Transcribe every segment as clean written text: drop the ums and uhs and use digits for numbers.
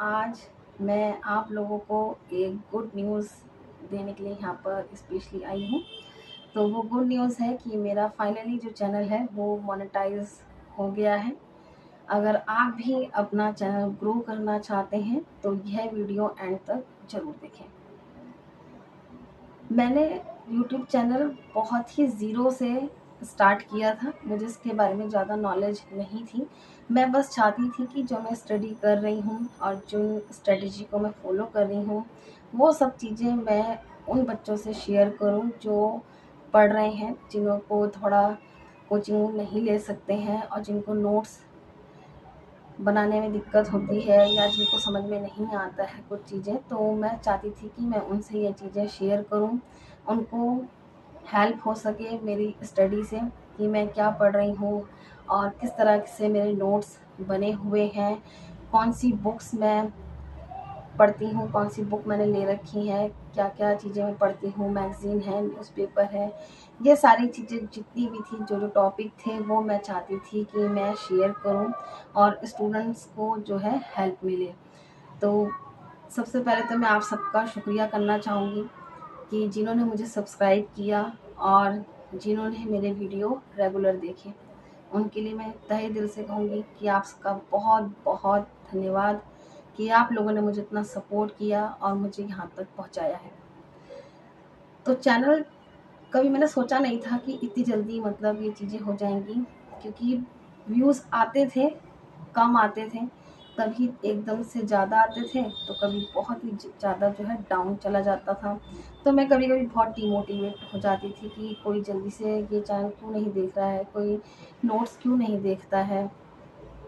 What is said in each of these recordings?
आज मैं आप लोगों को एक गुड न्यूज़ देने के लिए यहाँ पर स्पेशली आई हूँ। तो वो गुड न्यूज़ है कि मेरा फाइनली जो चैनल है वो मोनेटाइज हो गया है। अगर आप भी अपना चैनल ग्रो करना चाहते हैं तो यह वीडियो एंड तक ज़रूर देखें। मैंने यूट्यूब चैनल बहुत ही ज़ीरो से स्टार्ट किया था। मुझे इसके बारे में ज़्यादा नॉलेज नहीं थी। मैं बस चाहती थी कि जो मैं स्टडी कर रही हूँ और जिन स्ट्रेटजी को मैं फॉलो कर रही हूँ वो सब चीज़ें मैं उन बच्चों से शेयर करूँ जो पढ़ रहे हैं, जिन्हों को थोड़ा कोचिंग नहीं ले सकते हैं और जिनको नोट्स बनाने में दिक्कत होती है या जिनको समझ में नहीं आता है कुछ चीज़ें। तो मैं चाहती थी कि मैं उनसे ये चीज़ें शेयर करूं, उनको हेल्प हो सके मेरी स्टडी से कि मैं क्या पढ़ रही हूँ और किस तरह से मेरे नोट्स बने हुए हैं, कौन सी बुक्स मैं पढ़ती हूँ, कौन सी बुक मैंने ले रखी है, क्या क्या चीज़ें मैं पढ़ती हूँ, मैगज़ीन है, न्यूज़पेपर है। ये सारी चीज़ें जितनी भी थी, जो जो टॉपिक थे वो मैं चाहती थी कि मैं शेयर करूँ और स्टूडेंट्स को जो है हेल्प मिले। तो सबसे पहले तो मैं आप सबका शुक्रिया करना चाहूँगी कि जिन्होंने मुझे सब्सक्राइब किया और जिन्होंने मेरे वीडियो रेगुलर देखे। उनके लिए मैं तहे दिल से कहूँगी कि आप सबका बहुत बहुत धन्यवाद कि आप लोगों ने मुझे इतना सपोर्ट किया और मुझे यहाँ तक पहुँचाया है। तो चैनल कभी मैंने सोचा नहीं था कि इतनी जल्दी मतलब ये चीज़ें हो जाएंगी, क्योंकि व्यूज़ आते थे, कम आते थे, कभी एकदम से ज़्यादा आते थे तो कभी बहुत ही ज़्यादा जो है डाउन चला जाता था। तो मैं कभी कभी बहुत डिमोटिवेट हो जाती थी कि कोई जल्दी से ये चैनल क्यों नहीं देख रहा है, कोई नोट्स क्यों नहीं देखता है,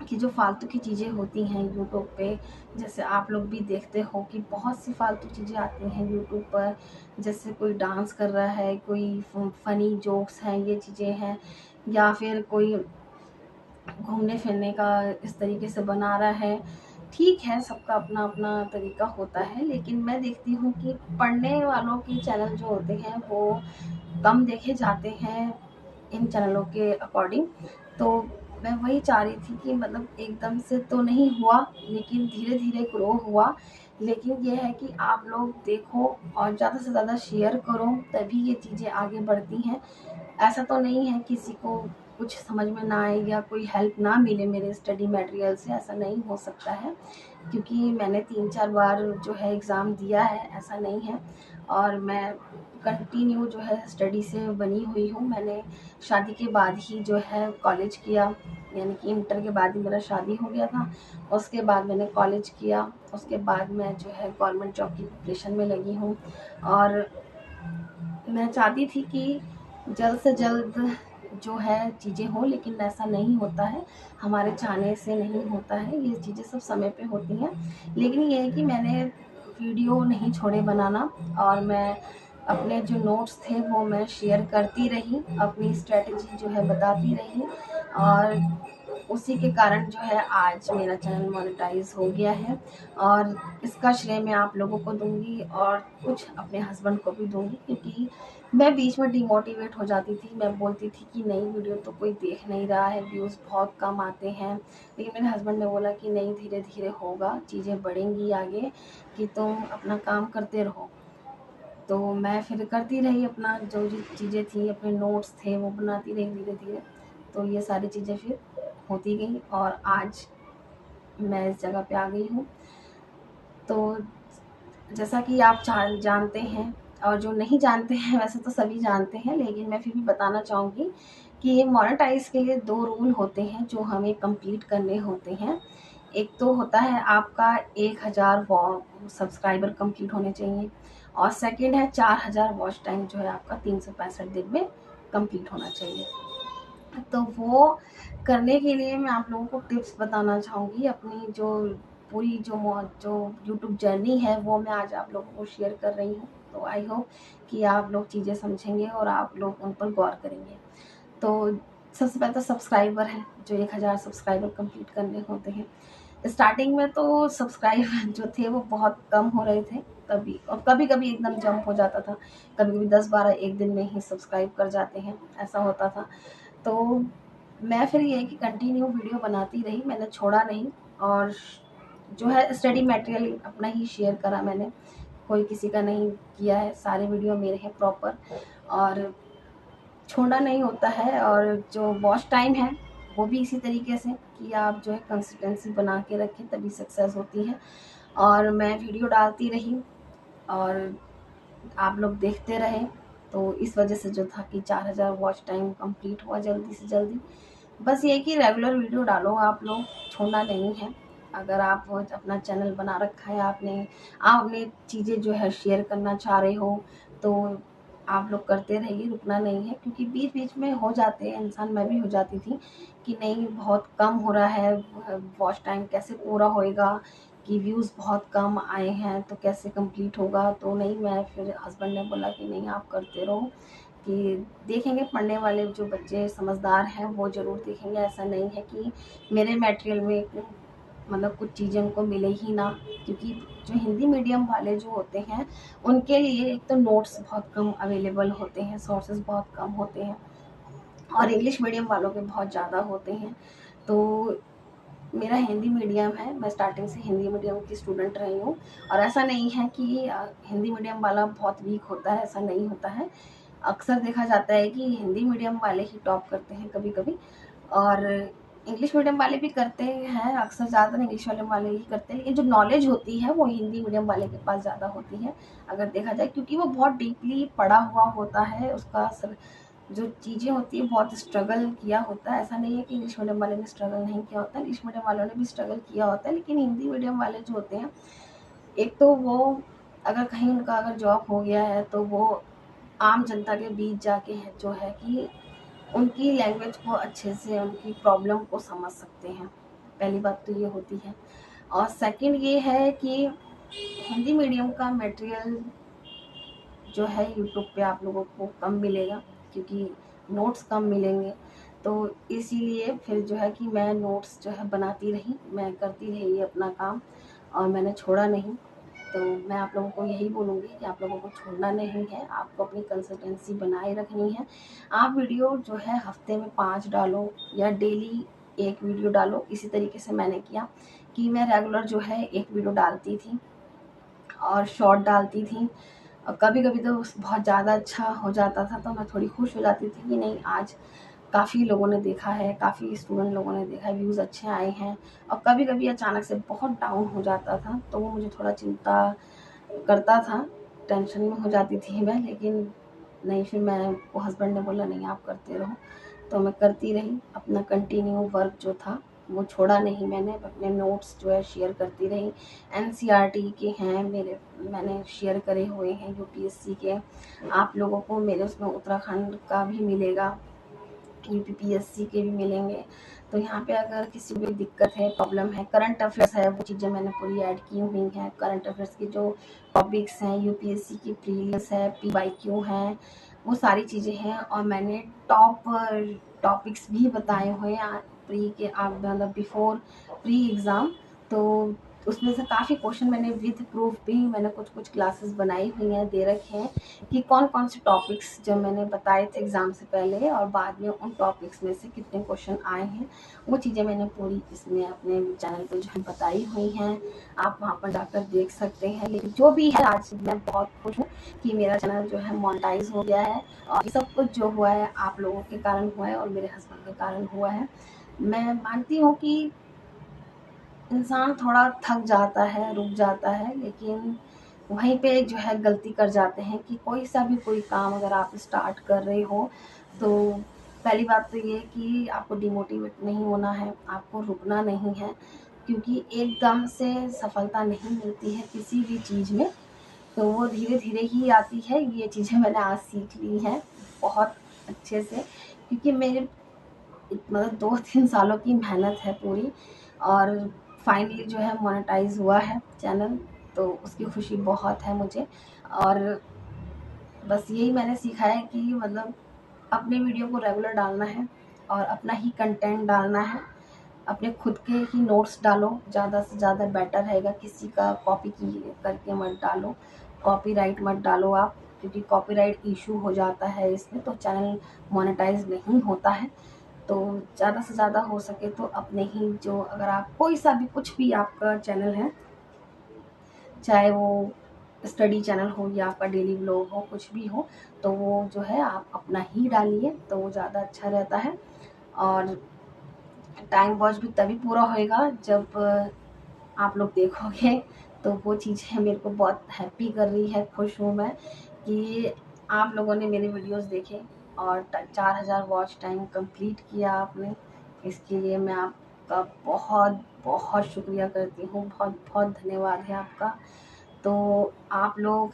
कि जो फालतू की चीज़ें होती हैं यूट्यूब पे, जैसे आप लोग भी देखते हो कि बहुत सी फालतू चीज़ें आती हैं यूट्यूब पर, जैसे कोई डांस कर रहा है, कोई फ़नी जोक्स हैं, ये चीज़ें हैं, या फिर कोई घूमने फिरने का इस तरीके से बना रहा है। ठीक है, सबका अपना अपना तरीका होता है, लेकिन मैं देखती हूँ कि पढ़ने वालों के चैनल जो होते हैं वो कम देखे जाते हैं इन चैनलों के अकॉर्डिंग। तो मैं वही चाह रही थी कि मतलब एकदम से तो नहीं हुआ, लेकिन धीरे धीरे ग्रो हुआ। लेकिन ये है कि आप लोग देखो और ज़्यादा से ज़्यादा शेयर करो, तभी ये चीज़ें आगे बढ़ती हैं। ऐसा तो नहीं है किसी को कुछ समझ में ना आए या कोई हेल्प ना मिले मेरे स्टडी मटेरियल से, ऐसा नहीं हो सकता है, क्योंकि मैंने 3-4 बार जो है एग्ज़ाम दिया है, ऐसा नहीं है। और मैं कंटिन्यू जो है स्टडी से बनी हुई हूँ। मैंने शादी के बाद ही जो है कॉलेज किया, यानी कि इंटर के बाद ही मेरा शादी हो गया था। उसके बाद मैंने कॉलेज किया, उसके बाद मैं जो है गवर्नमेंट जॉब की प्रिपरेशन में लगी हूँ। और मैं चाहती थी कि जल्द से जल्द जो है चीज़ें हो, लेकिन ऐसा नहीं होता है, हमारे चाहने से नहीं होता है, ये चीज़ें सब समय पे होती हैं। लेकिन ये है कि मैंने वीडियो नहीं छोड़े बनाना, और मैं अपने जो नोट्स थे वो मैं शेयर करती रही, अपनी स्ट्रेटजी जो है बताती रही, और उसी के कारण जो है आज मेरा चैनल मोनेटाइज हो गया है। और इसका श्रेय मैं आप लोगों को दूंगी और कुछ अपने हस्बैंड को भी दूंगी, क्योंकि मैं बीच में डिमोटिवेट हो जाती थी। मैं बोलती थी कि नई वीडियो तो कोई देख नहीं रहा है, व्यूज़ बहुत कम आते हैं, लेकिन मेरे हस्बैंड ने बोला कि नहीं, धीरे धीरे होगा, चीज़ें बढ़ेंगी आगे, कि तुम अपना काम करते रहो। तो मैं फिर करती रही, अपना जो जो चीज़ें थी, अपने नोट्स थे वो बनाती रही धीरे धीरे। तो ये सारी चीज़ें फिर होती गई और आज मैं इस जगह पे आ गई हूँ। तो जैसा कि आप जानते हैं, और जो नहीं जानते हैं वैसे तो सभी जानते हैं, लेकिन मैं फिर भी बताना चाहूँगी कि ये मोनेटाइज के लिए 2 रूल होते हैं जो हमें कंप्लीट करने होते हैं। एक तो होता है आपका 1000 सब्सक्राइबर कंप्लीट होने चाहिए, और सेकंड है 4000 वॉच टाइम जो है आपका 365 दिन में कंप्लीट होना चाहिए। तो वो करने के लिए मैं आप लोगों को टिप्स बताना चाहूँगी। अपनी जो पूरी जो यूट्यूब जर्नी है वो मैं आज आप लोगों को शेयर कर रही हूँ। तो आई होप कि आप लोग चीज़ें समझेंगे और आप लोग उन पर गौर करेंगे। तो सबसे पहले तो सब्सक्राइबर है, जो 1000 सब्सक्राइबर कंप्लीट करने होते हैं। स्टार्टिंग में तो सब्सक्राइबर जो थे वो बहुत कम हो रहे थे, कभी और कभी-कभी एकदम जंप हो जाता था। कभी-कभी 10-12 एक दिन में ही सब्सक्राइब कर जाते हैं, ऐसा होता था। तो मैं फिर ये है कि कंटिन्यू वीडियो बनाती रही, मैंने छोड़ा नहीं। और जो है स्टडी मटेरियल अपना ही शेयर करा मैंने, कोई किसी का नहीं किया है, सारे वीडियो मेरे हैं प्रॉपर, और छोड़ना नहीं होता है। और जो वॉच टाइम है वो भी इसी तरीके से कि आप जो है कंसिस्टेंसी बना के रखें, तभी सक्सेस होती है। और मैं वीडियो डालती रही और आप लोग देखते रहे, तो इस वजह से जो था कि 4000 वॉच टाइम कंप्लीट हुआ जल्दी से जल्दी। बस ये कि रेगुलर वीडियो डालो आप लोग, छोड़ना नहीं है। अगर आप अपना चैनल बना रखा है आपने, आप अपनी चीज़ें जो है शेयर करना चाह रहे हो, तो आप लोग करते रहिए, रुकना नहीं है। क्योंकि बीच बीच में हो जाते हैं इंसान, मैं भी हो जाती थी कि नहीं बहुत कम हो रहा है, वॉच टाइम कैसे पूरा होएगा, कि व्यूज़ बहुत कम आए हैं तो कैसे कंप्लीट होगा। तो नहीं, मैं फिर हस्बैंड ने बोला कि नहीं आप करते रहो, कि देखेंगे, पढ़ने वाले जो बच्चे समझदार हैं वो ज़रूर देखेंगे। ऐसा नहीं है कि मेरे मटेरियल में मतलब कुछ चीज़ें उनको मिले ही ना, क्योंकि जो हिंदी मीडियम वाले जो होते हैं उनके लिए एक तो नोट्स बहुत कम अवेलेबल होते हैं, सोर्सेज बहुत कम होते हैं, और इंग्लिश मीडियम वालों के बहुत ज़्यादा होते हैं। तो मेरा हिंदी मीडियम है, मैं स्टार्टिंग से हिंदी मीडियम की स्टूडेंट रही हूँ। और ऐसा नहीं है कि हिंदी मीडियम वाला बहुत वीक होता है, ऐसा नहीं होता है। अक्सर देखा जाता है कि हिंदी मीडियम वाले ही टॉप करते हैं कभी कभी, और इंग्लिश मीडियम वाले भी करते हैं, अक्सर ज़्यादातर इंग्लिश मीडियम वाले ही करते हैं। लेकिन जो नॉलेज होती है वो हिंदी मीडियम वाले के पास ज़्यादा होती है अगर देखा जाए, क्योंकि वो बहुत डीपली पढ़ा हुआ होता है, उसका जो चीज़ें होती है बहुत स्ट्रगल किया होता है। ऐसा नहीं है कि इंग्लिश मीडियम वाले ने स्ट्रगल नहीं किया होता, इंग्लिश मीडियम वालों ने भी स्ट्रगल किया होता है। लेकिन हिंदी मीडियम वाले जो होते हैं, एक तो वो अगर कहीं उनका अगर जॉब हो गया है तो वो आम जनता के बीच जाके है जो है कि उनकी लैंग्वेज को अच्छे से, उनकी प्रॉब्लम को समझ सकते हैं। पहली बात तो ये होती है। और सेकंड ये है कि हिंदी मीडियम का मटेरियल जो है यूट्यूब पे आप लोगों को कम मिलेगा, क्योंकि नोट्स कम मिलेंगे। तो इसीलिए फिर जो है कि मैं नोट्स जो है बनाती रही, मैं करती रही अपना काम, और मैंने छोड़ा नहीं। तो मैं आप लोगों को यही बोलूँगी कि आप लोगों को छोड़ना नहीं है, आपको अपनी कंसिस्टेंसी बनाए रखनी है। आप वीडियो जो है हफ्ते में 5 डालो या डेली 1 वीडियो डालो। इसी तरीके से मैंने किया कि मैं रेगुलर जो है 1 वीडियो डालती थी और शॉर्ट डालती थी। और कभी कभी तो बहुत ज़्यादा अच्छा हो जाता था तो मैं थोड़ी खुश हो जाती थी कि नहीं आज काफ़ी लोगों ने देखा है, काफ़ी स्टूडेंट लोगों ने देखा है, व्यूज़ अच्छे आए हैं। और कभी कभी अचानक से बहुत डाउन हो जाता था तो वो मुझे थोड़ा चिंता करता था, टेंशन में हो जाती थी मैं। लेकिन नहीं, फिर मैं वो हस्बैंड ने बोला नहीं आप करते रहो, तो मैं करती रही। अपना कंटिन्यू वर्क जो था वो छोड़ा नहीं मैंने, अपने नोट्स जो है शेयर करती रही। एनसीईआरटी के हैं मेरे, मैंने शेयर करे हुए हैं, यूपीएससी के। आप लोगों को मेरे उसमें उत्तराखंड का भी मिलेगा, यूपीपीएससी के भी मिलेंगे। तो यहाँ पे अगर किसी को भी दिक्कत है, प्रॉब्लम है, करंट अफेयर्स है, वो चीज़ें मैंने पूरी ऐड की हुई हैं। करंट अफेयर्स के जो टॉपिक्स हैं, यूपीएससी की प्रीवियस है, पीवाईक्यू हैं, वो सारी चीज़ें हैं। और मैंने टॉप टॉपिक्स भी बताए हुए हैं प्री के, आप मतलब बिफोर प्री एग्ज़ाम। तो उसमें से काफ़ी क्वेश्चन मैंने विद प्रूफ भी मैंने कुछ कुछ क्लासेस बनाई हुई हैं, दे रखे हैं कि कौन कौन से टॉपिक्स जो मैंने बताए थे एग्ज़ाम से पहले और बाद में उन टॉपिक्स में से कितने क्वेश्चन आए हैं, वो चीज़ें मैंने पूरी इसमें अपने चैनल पे जो है बताई हुई हैं। आप वहाँ पर जाकर देख सकते हैं। लेकिन जो भी है, आज मैं बहुत खुश हूँ कि मेरा चैनल जो है मोनेटाइज हो गया है, और ये सब कुछ जो हुआ है आप लोगों के कारण हुआ है और मेरे हस्बैंड के कारण हुआ है। मैं मानती हूँ कि इंसान थोड़ा थक जाता है, रुक जाता है, लेकिन वहीं पे जो है गलती कर जाते हैं कि कोई सा भी कोई काम अगर आप स्टार्ट कर रहे हो तो पहली बात तो ये कि आपको डिमोटिवेट नहीं होना है, आपको रुकना नहीं है, क्योंकि एकदम से सफलता नहीं मिलती है किसी भी चीज़ में। तो वो धीरे धीरे ही आती है। ये चीज़ें मैंने आज सीख ली हैं बहुत अच्छे से, क्योंकि मेरे मतलब 2-3 सालों की मेहनत है पूरी, और फाइनली जो है मोनेटाइज हुआ है चैनल, तो उसकी खुशी बहुत है मुझे। और बस यही मैंने सीखा है कि मतलब अपने वीडियो को रेगुलर डालना है और अपना ही कंटेंट डालना है, अपने खुद के ही नोट्स डालो, ज़्यादा से ज़्यादा बेटर रहेगा। किसी का कॉपी की करके मत डालो, कॉपीराइट मत डालो आप, क्योंकि कॉपीराइट इशू हो जाता है इसमें, तो चैनल मोनेटाइज नहीं होता है। तो ज़्यादा से ज़्यादा हो सके तो अपने ही जो, अगर आप कोई सा भी कुछ भी आपका चैनल है, चाहे वो स्टडी चैनल हो या आपका डेली व्लॉग हो, कुछ भी हो, तो वो जो है आप अपना ही डालिए, तो वो ज़्यादा अच्छा रहता है। और टाइम वॉच भी तभी पूरा होएगा जब आप लोग देखोगे, तो वो चीज़ें मेरे को बहुत हैप्पी कर रही है। खुश हूँ मैं कि आप लोगों ने मेरे वीडियोस देखे और 4000 वॉच टाइम कंप्लीट किया आपने। इसके लिए मैं आपका बहुत बहुत शुक्रिया करती हूँ, बहुत बहुत धन्यवाद है आपका। तो आप लोग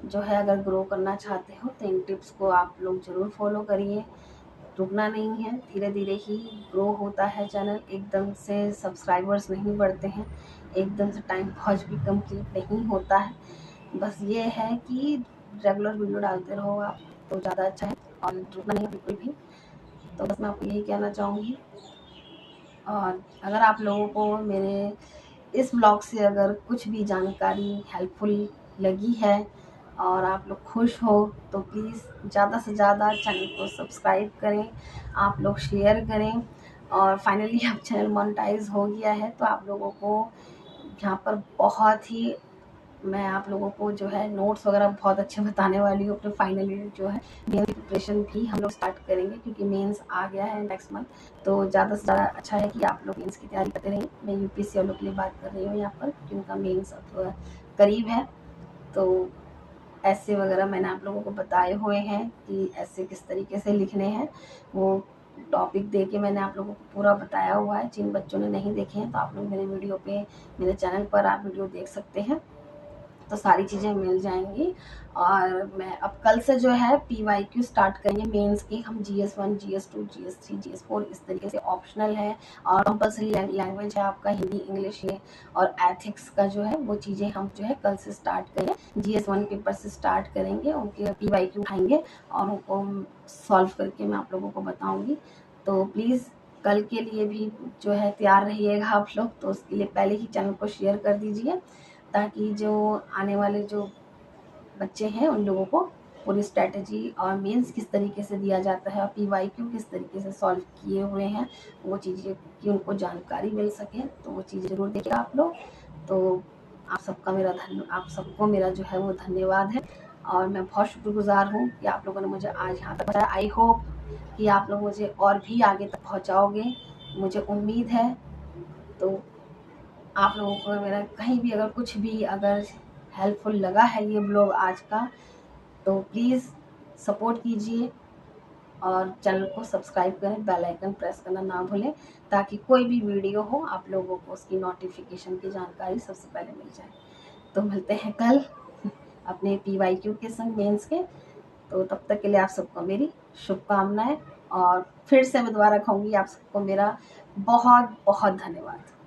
जो है अगर ग्रो करना चाहते हो तो इन टिप्स को आप लोग ज़रूर फॉलो करिए। रुकना नहीं है, धीरे धीरे ही ग्रो होता है चैनल। एकदम से सब्सक्राइबर्स नहीं बढ़ते हैं, एकदम से टाइम वॉच भी कंप्लीट नहीं होता है। बस ये है कि रेगुलर वीडियो डालते रहो आप, तो ज़्यादा अच्छा है, और रुकना नहीं है बिल्कुल भी। तो बस मैं आपको यही कहना चाहूँगी। और अगर आप लोगों को मेरे इस ब्लॉग से अगर कुछ भी जानकारी हेल्पफुल लगी है और आप लोग खुश हो, तो प्लीज़ ज़्यादा से ज़्यादा चैनल को सब्सक्राइब करें, आप लोग शेयर करें। और फाइनली अब चैनल मोनेटाइज हो गया है, तो आप लोगों को यहाँ पर बहुत ही, मैं आप लोगों को जो है नोट्स वगैरह बहुत अच्छे बताने वाली हूँ। अपने फाइनली जो है मेन प्रिपरेशन भी हम लोग स्टार्ट करेंगे, क्योंकि मेंस आ गया है नेक्स्ट मंथ। तो ज़्यादा से ज़्यादा अच्छा है कि आप लोग मेंस की तैयारी करते रहिए। मैं यूपीएससी वालों के लिए बात कर रही हूँ यहाँ पर, क्योंकि उनका मेंस अब करीब है। तो ऐसे वगैरह मैंने आप लोगों को बताए हुए हैं कि ऐसे किस तरीके से लिखने हैं, वो टॉपिक दे के मैंने आप लोगों को पूरा बताया हुआ है। जिन बच्चों ने नहीं देखे हैं तो आप लोग मेरे वीडियो पे, मेरे चैनल पर आप वीडियो देख सकते हैं, तो सारी चीज़ें मिल जाएंगी। और मैं अब कल से जो है PYQ स्टार्ट करेंगे मेंस की। हम GS1, GS2, GS3, GS4 इस तरीके से ऑप्शनल है, और कंपलसरी लैंग्वेज है आपका हिंदी, इंग्लिश ये, और एथिक्स का जो है वो चीज़ें हम जो है कल से स्टार्ट करेंगे। GS1 पेपर से स्टार्ट करेंगे, उनके PYQ उठाएंगे और उनको सॉल्व करके मैं आप लोगों को बताऊँगी। तो प्लीज़ कल के लिए भी जो है तैयार रहिएगा आप लोग। तो उसके लिए पहले ही चैनल को शेयर कर दीजिए, ताकि जो आने वाले जो बच्चे हैं उन लोगों को पूरी स्ट्रेटजी और मेंस किस तरीके से दिया जाता है और PYQ किस तरीके से सॉल्व किए हुए हैं, वो चीज़ें की उनको जानकारी मिल सके। तो वो चीज़ ज़रूर देखिए आप लोग। तो आप सबको मेरा जो है वो धन्यवाद है, और मैं बहुत शुक्रगुजार हूँ कि आप लोगों ने मुझे आज यहाँ तक पहुँचाया। आई होप कि आप लोग मुझे और भी आगे तक पहुँचाओगे, मुझे उम्मीद है। तो आप लोगों को मेरा कहीं भी अगर कुछ भी अगर हेल्पफुल लगा है ये ब्लॉग आज का, तो प्लीज़ सपोर्ट कीजिए और चैनल को सब्सक्राइब करें, बेल आइकन प्रेस करना ना भूलें, ताकि कोई भी वीडियो हो आप लोगों को उसकी नोटिफिकेशन की जानकारी सबसे पहले मिल जाए। तो मिलते हैं कल अपने PYQ के संग मेंस के। तो तब तक के लिए आप सबको मेरी शुभकामनाएं, और फिर से मैं दोबारा कहूँगी आप सबको मेरा बहुत बहुत धन्यवाद।